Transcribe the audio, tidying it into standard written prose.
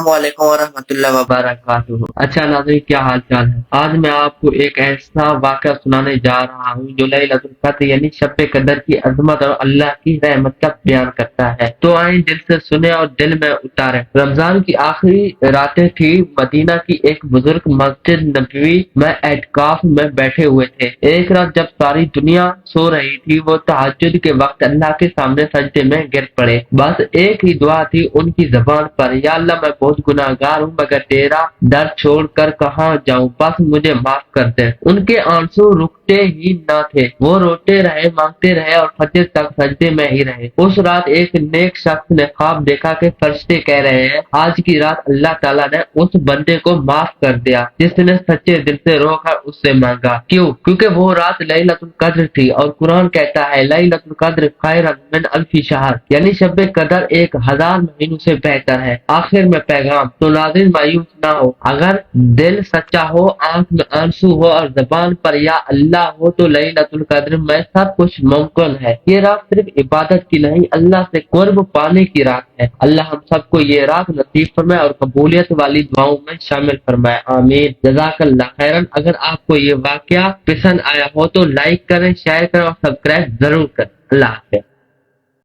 अस्सलामुअलैकुम वरहमतुल्लाहि वबरकातुहू। अच्छा नाज़रीन, क्या हाल चाल है। आज मैं आपको एक ऐसा वाक़या सुनाने जा रहा हूँ जो लैलतुल क़द्र यानी शब कदर की अजमत और अल्लाह की रहमत का बयान करता है। तो आए दिल से सुने और दिल में उतारे। रमजान की आखिरी रातें थी। मदीना की एक बुजुर्ग मस्जिद नबवी में एतकाफ में बैठे हुए थे। एक रात जब सारी दुनिया सो रही थी, वो तहज्जुद के वक्त अल्लाह के सामने सजदे में गिर पड़े। बस एक ही दुआ थी उनकी ज़बान पर, या अल्लाह मैं बहुत गुनाहगार हूँ, मगर तेरा दर छोड़कर कहाँ जाऊँ, बस मुझे माफ कर दे। उनके आंसू रुकते ही न थे। वो रोते रहे, मांगते रहे और फजर तक सजदे में ही रहे। उस रात एक नेक शख्स ने ख्वाब देखा कि फरिश्ते कह रहे हैं, आज की रात अल्लाह ताला ने उस बंदे को माफ कर दिया जिसने सच्चे दिल से रोकर उससे मांगा। क्यों? क्योंकि वो रात लैलतुल क़द्र थी और कुरान कहता है लैलतुल क़द्र खैरुम मिन अल्फि शहर, यानी शब कदर 1000 महीनों से बेहतर है। आखिर में पैगाम, तो नाज़रीन मायूस ना हो। अगर दिल सच्चा हो, आंख में आंसू हो और जबान पर या अल्लाह हो, तो लैलतुल क़द्र में सब कुछ मुमकिन है। ये रात सिर्फ इबादत की नहीं, अल्लाह से कुर्ब पाने की रात है। अल्लाह हम सबको ये रात नसीब फरमाए और कबूलियत वाली दुआओं में शामिल फरमाए, आमीन। जज़ाकल्लाह खैरन। अगर आपको ये वाकया पसंद आया हो तो लाइक करें, शेयर करें और सब्सक्राइब जरूर करें। अल्लाह हाफ़िज़।